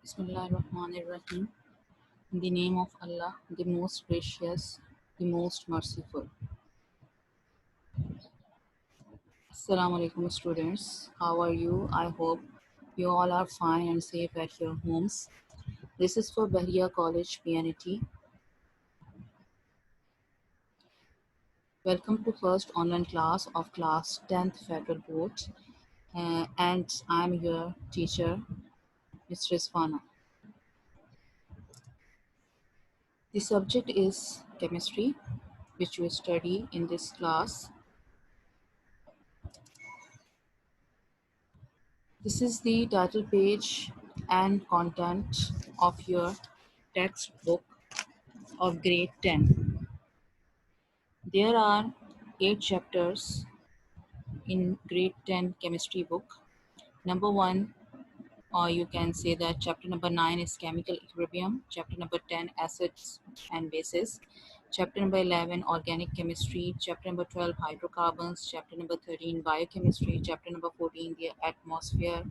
Bismillahirrahmanirrahim. In the name of Allah, the most gracious, the most merciful. Assalamu alaikum students. How are you? I hope you all are fine and safe at your homes. This is for Bahria College PNT. Welcome to first online class of class 10th Federal Board. And I'm your teacher, Ms. Rizwana. The subject is chemistry, which we study in this class. This is the title page and content of your textbook of grade 10. There are 8 chapters in grade 10 chemistry book. Number 1, or you can say that chapter number 9 is chemical equilibrium, chapter number 10 acids and bases, chapter number 11 organic chemistry, chapter number 12 hydrocarbons, chapter number 13 biochemistry, chapter number 14 the atmosphere,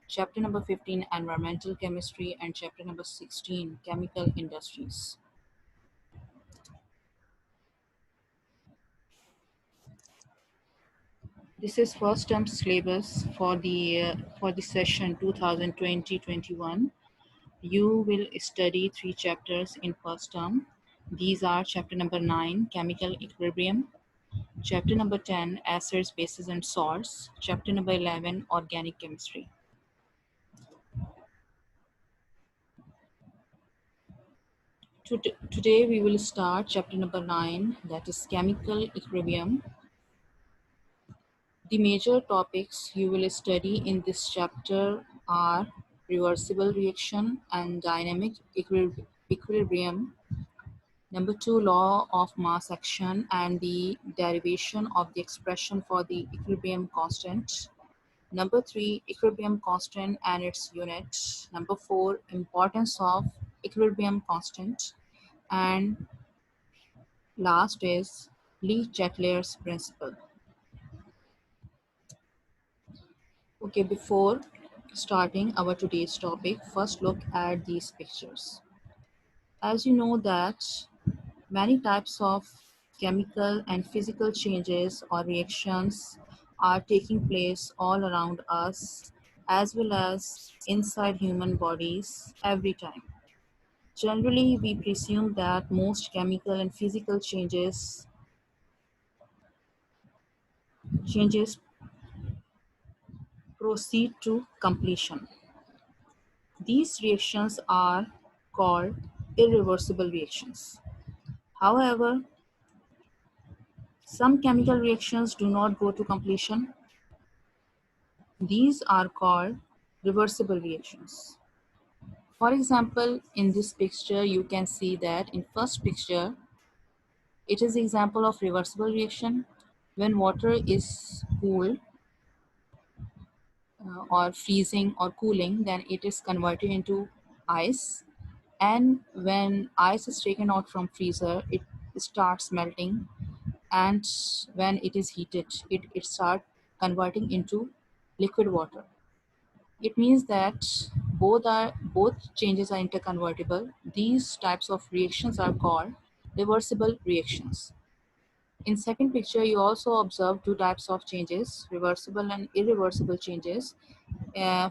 chapter number 15 environmental chemistry, and chapter number 16 chemical industries. This is first term syllabus for the session 2020-21. You will study 3 chapters in first term. These are chapter number 9 chemical equilibrium, chapter number 10 acids, bases and salts, chapter number 11 organic chemistry. Today we will start chapter number 9, that is chemical equilibrium. The major topics you will study in this chapter are reversible reaction and dynamic equilibrium. Number 2, law of mass action and the derivation of the expression for the equilibrium constant. Number 3, equilibrium constant and its unit. Number 4, importance of equilibrium constant. And last is Le Chatelier's principle. Okay, before starting our today's topic, first look at these pictures. As you know that many types of chemical and physical changes or reactions are taking place all around us as well as inside human bodies every time. Generally, we presume that most chemical and physical changes proceed to completion. These reactions are called irreversible reactions. However, some chemical reactions do not go to completion. These are called reversible reactions. For example, in this picture, you can see that in first picture, it is example of reversible reaction. When water is cooled or freezing or cooling, then it is converted into ice. And when ice is taken out from freezer, it starts melting, and when it is heated, it starts converting into liquid water. It means that both changes are interconvertible. These types of reactions are called reversible reactions. In second picture, you also observe two types of changes, reversible and irreversible changes.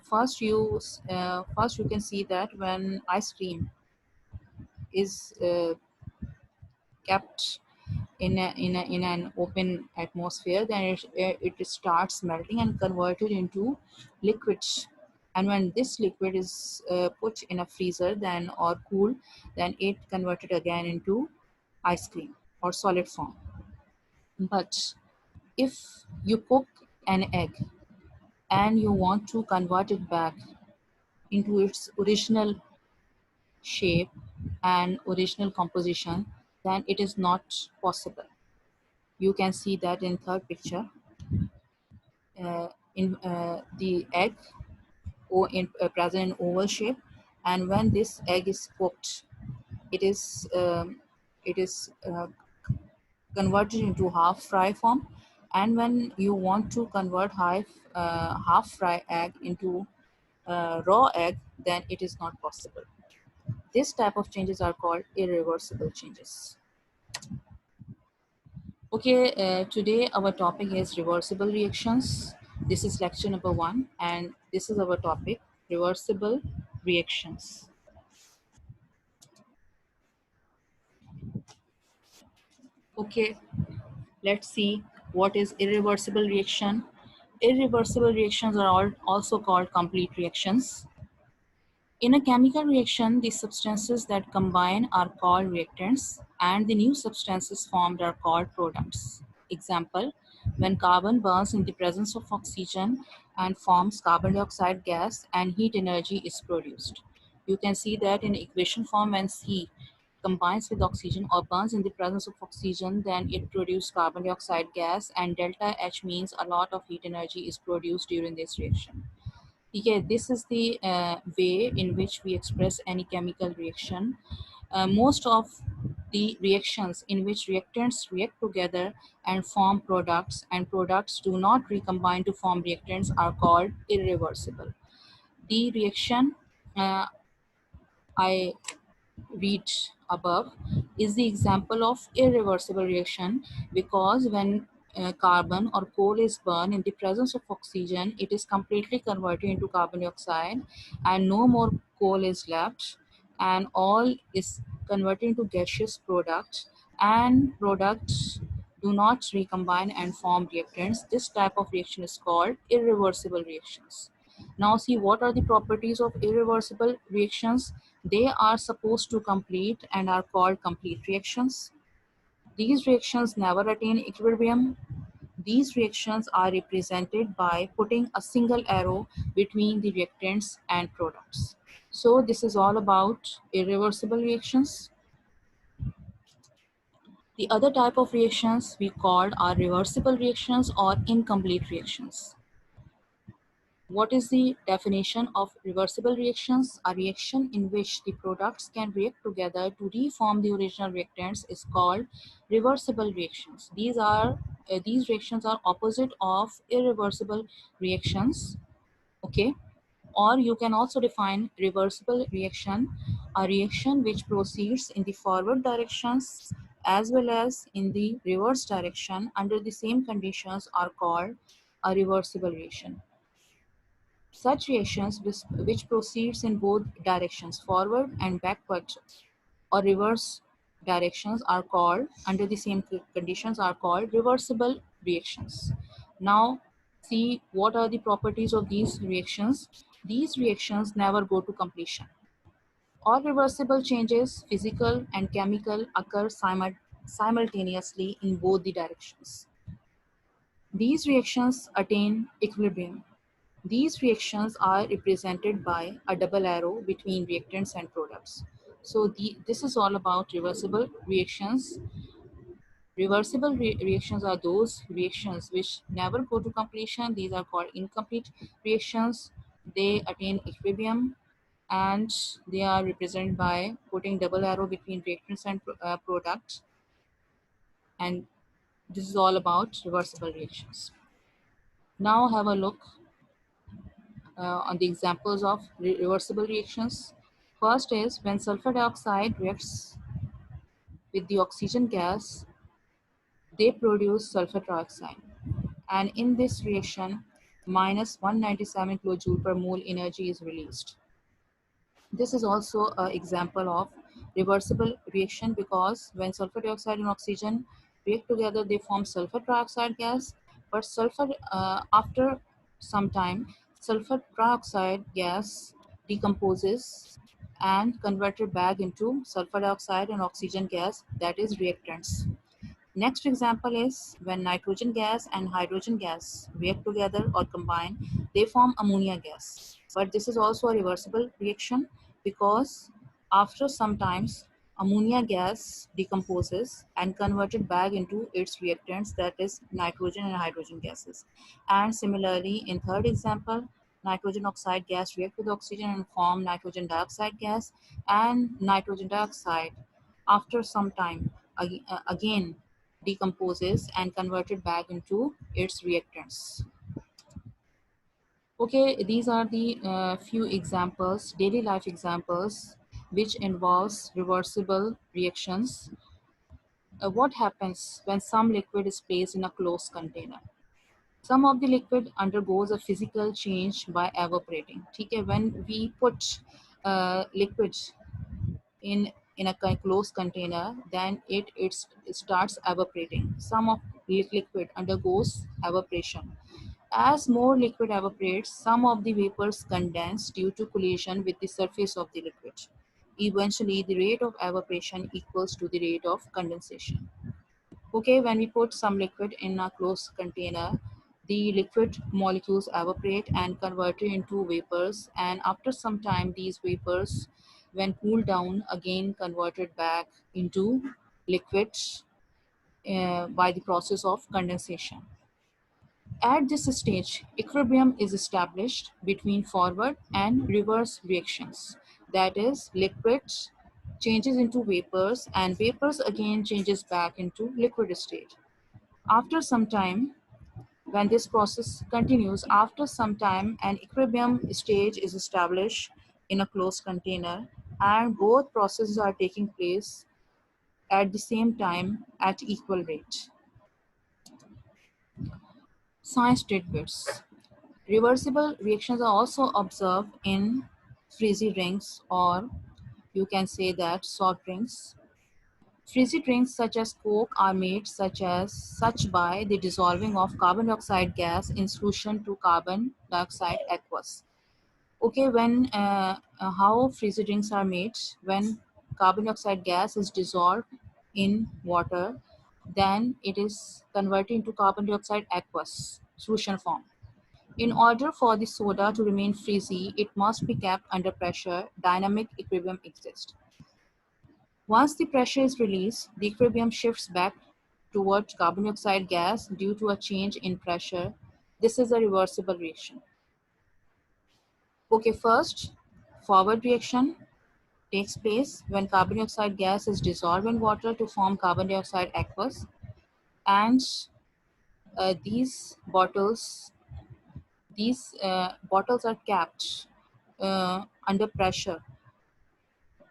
First you can see that when ice cream is kept in an open atmosphere, then it starts melting and converted into liquid. And when this liquid is put in a freezer then or cool, then it converted again into ice cream or solid form. But if you cook an egg and you want to convert it back into its original shape and original composition, then it is not possible. You can see that in third picture. In the egg present in oval shape, and when this egg is cooked, it is converted into half fry form. And when you want to convert half fry egg into raw egg, then it is not possible. This type of changes are called irreversible changes. Okay, today our topic is reversible reactions. This is lecture number 1, and this is our topic, reversible reactions. Okay, let's see what is irreversible reaction. Irreversible reactions are also called complete reactions. In a chemical reaction, the substances that combine are called reactants, and the new substances formed are called products. Example, when carbon burns in the presence of oxygen and forms carbon dioxide gas and heat energy is produced. You can see that in equation form when C combines with oxygen or burns in the presence of oxygen, then it produces carbon dioxide gas, and delta H means a lot of heat energy is produced during this reaction. Yeah, this is the way in which we express any chemical reaction. Most of the reactions in which reactants react together and form products, and products do not recombine to form reactants, are called irreversible. The reaction I read above is the example of irreversible reaction, because when carbon or coal is burned in the presence of oxygen, it is completely converted into carbon dioxide and no more coal is left, and all is converted into gaseous products, and products do not recombine and form reactants. This type of reaction is called irreversible reactions. Now see what are the properties of irreversible reactions. They are supposed to complete and are called complete reactions. These reactions never attain equilibrium. These reactions are represented by putting a single arrow between the reactants and products. So this is all about irreversible reactions. The other type of reactions we called are reversible reactions or incomplete reactions. What is the definition of reversible reactions? A reaction in which the products can react together to reform the original reactants is called reversible reactions. These reactions are opposite of irreversible reactions. Okay, or you can also define reversible reaction, a reaction which proceeds in the forward directions as well as in the reverse direction under the same conditions are called a reversible reaction. Such reactions which proceeds in both directions, forward and backward or reverse directions, are called, under the same conditions, are called reversible reactions. Now, see what are the properties of these reactions. These reactions never go to completion. All reversible changes, physical and chemical, occur simultaneously in both the directions. These reactions attain equilibrium. These reactions are represented by a double arrow between reactants and products. So this is all about reversible reactions. Reversible reactions are those reactions which never go to completion. These are called incomplete reactions. They attain equilibrium and they are represented by putting double arrow between reactants and products. And this is all about reversible reactions. Now have a look on the examples of reversible reactions. First is when sulfur dioxide reacts with the oxygen gas, they produce sulfur trioxide. And in this reaction, minus 197 kilojoule per mole energy is released. This is also an example of reversible reaction, because when sulfur dioxide and oxygen react together, they form sulfur trioxide gas. But after some time, sulfur trioxide gas decomposes and converted back into sulfur dioxide and oxygen gas, that is reactants. Next example is when nitrogen gas and hydrogen gas react together or combine, they form ammonia gas. But this is also a reversible reaction, because after some times ammonia gas decomposes and converted back into its reactants, that is nitrogen and hydrogen gases. And similarly, in third example, nitrogen oxide gas react with oxygen and form nitrogen dioxide gas, and nitrogen dioxide after some time again decomposes and converted back into its reactants. Okay, these are the few examples, daily life examples, which involves reversible reactions. What happens when some liquid is placed in a closed container? Some of the liquid undergoes a physical change by evaporating. Okay, when we put liquid in a closed container, then it starts evaporating. Some of liquid undergoes evaporation. As more liquid evaporates, some of the vapors condense due to collision with the surface of the liquid. Eventually, the rate of evaporation equals to the rate of condensation. Okay, when we put some liquid in a closed container, the liquid molecules evaporate and converted into vapors, and after some time, these vapors, when cooled down, again converted back into liquids by the process of condensation. At this stage, equilibrium is established between forward and reverse reactions. That is, liquids changes into vapors and vapors again changes back into liquid state. After some time, when this process continues, after some time, an equilibrium stage is established in a closed container, and both processes are taking place at the same time at equal rate. Science tidbits. Reversible reactions are also observed in fizzy drinks, or you can say that soft drinks. Fizzy drinks such as Coke are made such by the dissolving of carbon dioxide gas in solution to carbon dioxide aqueous. Okay, when how fizzy drinks are made, when carbon dioxide gas is dissolved in water, then it is converted into carbon dioxide aqueous solution form. In order for the soda to remain frizzy, it must be kept under pressure. Dynamic equilibrium exists. Once the pressure is released, the equilibrium shifts back toward carbon dioxide gas due to a change in pressure. This is a reversible reaction. Okay, first, forward reaction takes place when carbon dioxide gas is dissolved in water to form carbon dioxide aqueous, and these bottles are kept under pressure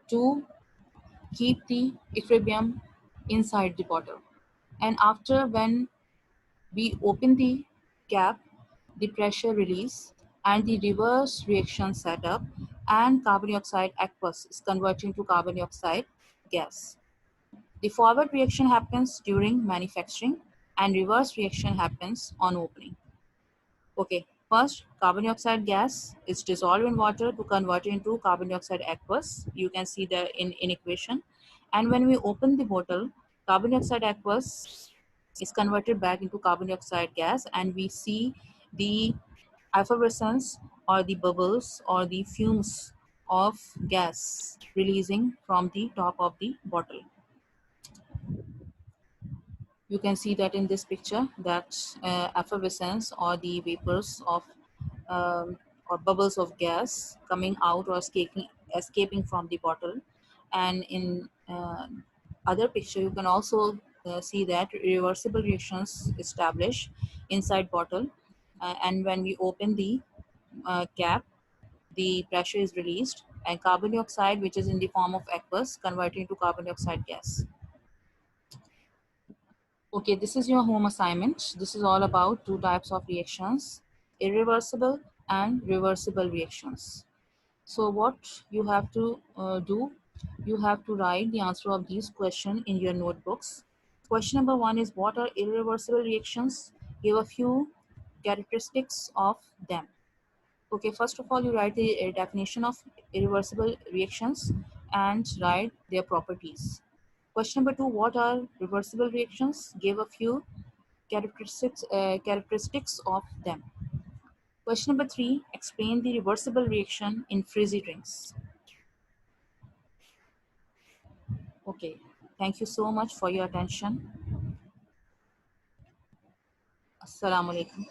to keep the equilibrium inside the bottle. And after, when we open the cap, the pressure release and the reverse reaction set up, and carbon dioxide aqueous is converted to carbon dioxide gas. The forward reaction happens during manufacturing and reverse reaction happens on opening. Okay, first carbon dioxide gas is dissolved in water to convert it into carbon dioxide aqueous. You can see the in equation. And when we open the bottle, carbon dioxide aqueous is converted back into carbon dioxide gas, and we see the effervescence or the bubbles or the fumes of gas releasing from the top of the bottle. You can see that in this picture, that effervescence or the vapors of or bubbles of gas coming out or escaping from the bottle. And in other picture, you can also see that reversible reactions establish inside bottle, and when we open the cap, the pressure is released and carbon dioxide, which is in the form of aqueous, converted into carbon dioxide gas. Okay, this is your home assignment. This is all about two types of reactions, irreversible and reversible reactions. So what you have to do, you have to write the answer of these questions in your notebooks. Question number 1 is, what are irreversible reactions? Give a few characteristics of them. Okay, first of all, you write the definition of irreversible reactions and write their properties. Question number 2, what are reversible reactions? Give a few characteristics of them. Question number 3, explain the reversible reaction in fizzy drinks. Okay, thank you so much for your attention. Assalamu alaikum.